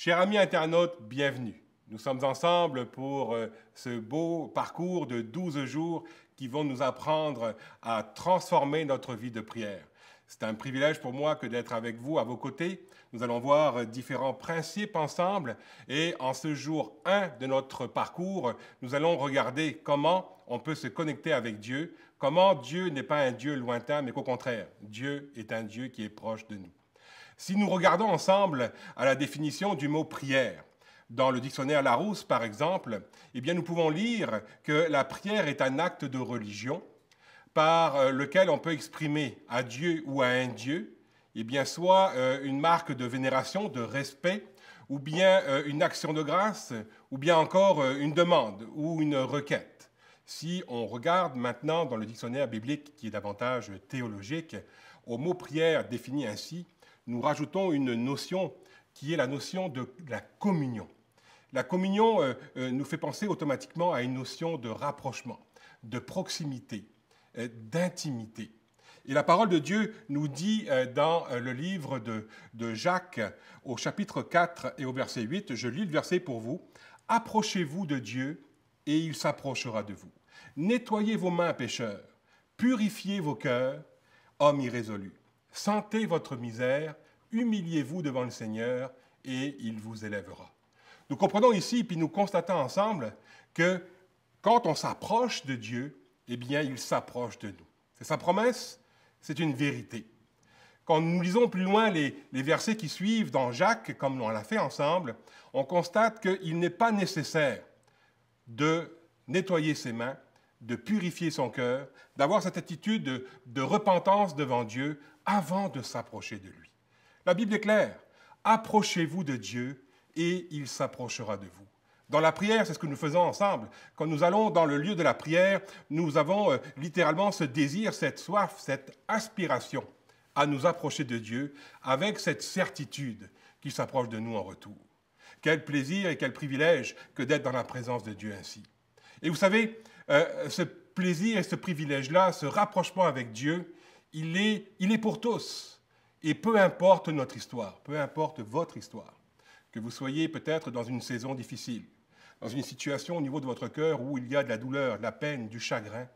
Chers amis internautes, bienvenue. Nous sommes ensemble pour ce beau parcours de 12 jours qui vont nous apprendre à transformer notre vie de prière. C'est un privilège pour moi que d'être avec vous, à vos côtés. Nous allons voir différents principes ensemble et en ce jour 1 de notre parcours, nous allons regarder comment on peut se connecter avec Dieu, comment Dieu n'est pas un Dieu lointain, mais qu'au contraire, Dieu est un Dieu qui est proche de nous. Si nous regardons ensemble à la définition du mot prière, dans le dictionnaire Larousse, par exemple, eh bien, nous pouvons lire que la prière est un acte de religion par lequel on peut exprimer à Dieu ou à un Dieu, eh bien, soit une marque de vénération, de respect, ou bien une action de grâce, ou bien encore une demande ou une requête. Si on regarde maintenant dans le dictionnaire biblique, qui est davantage théologique, au mot prière défini ainsi, nous rajoutons une notion qui est la notion de la communion. La communion nous fait penser automatiquement à une notion de rapprochement, de proximité, d'intimité. Et la parole de Dieu nous dit dans le livre de Jacques, au chapitre 4 et au verset 8, je lis le verset pour vous, « Approchez-vous de Dieu et il s'approchera de vous. Nettoyez vos mains, pécheurs, purifiez vos cœurs, hommes irrésolus. Sentez votre misère, humiliez-vous devant le Seigneur et il vous élèvera. » Nous comprenons ici, puis nous constatons ensemble que quand on s'approche de Dieu, eh bien, il s'approche de nous. C'est sa promesse, c'est une vérité. Quand nous lisons plus loin les versets qui suivent dans Jacques, comme on l'a fait ensemble, on constate qu'il n'est pas nécessaire de nettoyer ses mains, de purifier son cœur, d'avoir cette attitude de repentance devant Dieu avant de s'approcher de lui. La Bible est claire. Approchez-vous de Dieu et il s'approchera de vous. Dans la prière, c'est ce que nous faisons ensemble. Quand nous allons dans le lieu de la prière, nous avons littéralement ce désir, cette soif, cette aspiration à nous approcher de Dieu avec cette certitude qu'il s'approche de nous en retour. Quel plaisir et quel privilège que d'être dans la présence de Dieu ainsi. Et vous savez, ce plaisir et ce privilège-là, ce rapprochement avec Dieu, il est pour tous. Et peu importe notre histoire, peu importe votre histoire, que vous soyez peut-être dans une saison difficile, dans une situation au niveau de votre cœur où il y a de la douleur, de la peine, du chagrin,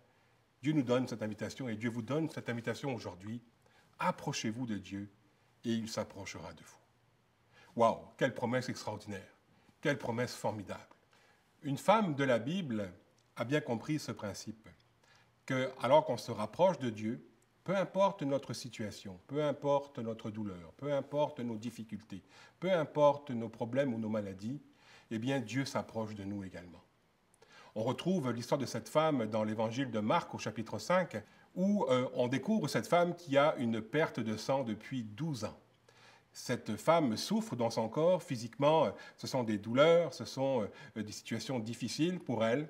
Dieu nous donne cette invitation et Dieu vous donne cette invitation aujourd'hui. Approchez-vous de Dieu et il s'approchera de vous. Waouh, quelle promesse extraordinaire, quelle promesse formidable. Une femme de la Bible a bien compris ce principe, que alors qu'on se rapproche de Dieu, peu importe notre situation, peu importe notre douleur, peu importe nos difficultés, peu importe nos problèmes ou nos maladies, eh bien Dieu s'approche de nous également. On retrouve l'histoire de cette femme dans l'évangile de Marc au chapitre 5, où on découvre cette femme qui a une perte de sang depuis 12 ans. Cette femme souffre dans son corps physiquement, ce sont des douleurs, ce sont des situations difficiles pour elle.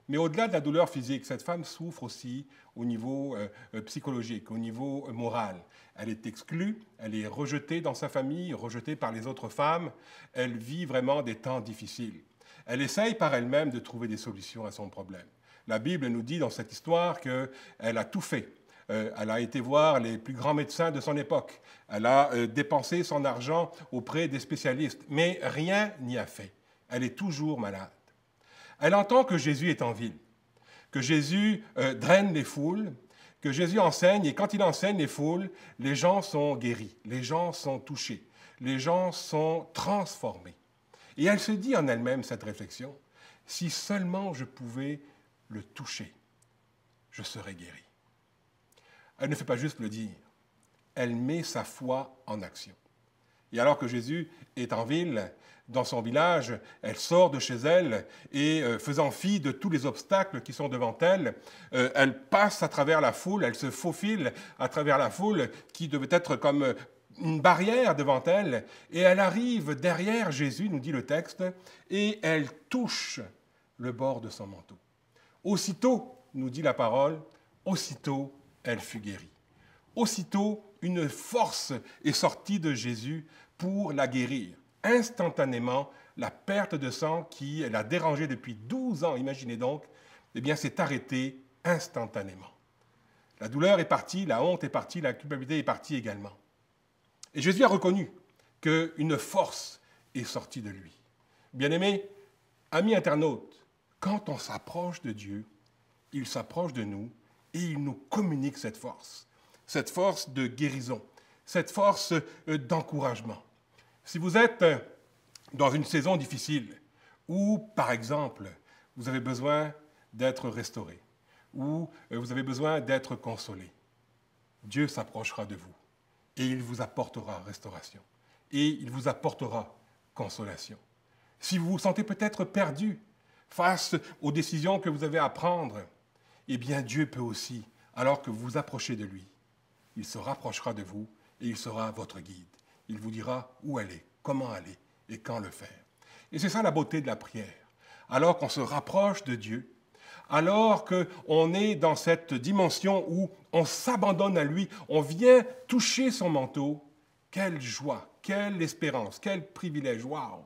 Mais au-delà de la douleur physique, cette femme souffre aussi au niveau psychologique, au niveau moral. Elle est exclue, elle est rejetée dans sa famille, rejetée par les autres femmes. Elle vit vraiment des temps difficiles. Elle essaye par elle-même de trouver des solutions à son problème. La Bible nous dit dans cette histoire qu'elle a tout fait. Elle a été voir les plus grands médecins de son époque. Elle a dépensé son argent auprès des spécialistes, mais rien n'y a fait. Elle est toujours malade. Elle entend que Jésus est en ville, que Jésus draine les foules, que Jésus enseigne, et quand il enseigne les foules, les gens sont guéris, les gens sont touchés, les gens sont transformés. Et elle se dit en elle-même cette réflexion, si seulement je pouvais le toucher, je serais guérie. Elle ne fait pas juste le dire, elle met sa foi en action. Et alors que Jésus est en ville, dans son village, elle sort de chez elle et faisant fi de tous les obstacles qui sont devant elle, elle passe à travers la foule, elle se faufile à travers la foule qui devait être comme une barrière devant elle, et elle arrive derrière Jésus, nous dit le texte, et elle touche le bord de son manteau. Aussitôt, nous dit la parole, aussitôt elle fut guérie. Aussitôt, une force est sortie de Jésus pour la guérir. Instantanément, la perte de sang qui l'a dérangée depuis 12 ans, imaginez donc, eh bien, s'est arrêtée instantanément. La douleur est partie, la honte est partie, la culpabilité est partie également. Et Jésus a reconnu qu'une force est sortie de lui. Bien-aimés, amis internautes, quand on s'approche de Dieu, il s'approche de nous et il nous communique cette force de guérison, cette force d'encouragement. Si vous êtes dans une saison difficile où, par exemple, vous avez besoin d'être restauré, ou vous avez besoin d'être consolé, Dieu s'approchera de vous et il vous apportera restauration et il vous apportera consolation. Si vous vous sentez peut-être perdu face aux décisions que vous avez à prendre, eh bien Dieu peut aussi, alors que vous vous approchez de lui, il se rapprochera de vous et il sera votre guide. Il vous dira où aller, comment aller et quand le faire. Et c'est ça la beauté de la prière. Alors qu'on se rapproche de Dieu, alors qu'on est dans cette dimension où on s'abandonne à lui, on vient toucher son manteau, quelle joie, quelle espérance, quel privilège, waouh,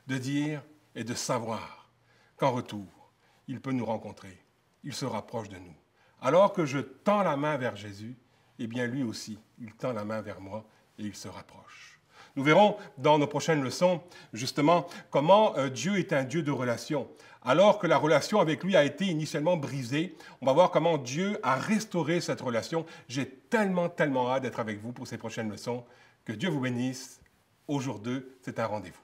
de dire et de savoir qu'en retour, il peut nous rencontrer, il se rapproche de nous. Alors que je tends la main vers Jésus, eh bien lui aussi, il tend la main vers moi et il se rapproche. Nous verrons dans nos prochaines leçons, justement, comment Dieu est un Dieu de relation. Alors que la relation avec lui a été initialement brisée, on va voir comment Dieu a restauré cette relation. J'ai tellement hâte d'être avec vous pour ces prochaines leçons. Que Dieu vous bénisse. Au jour 2, c'est un rendez-vous.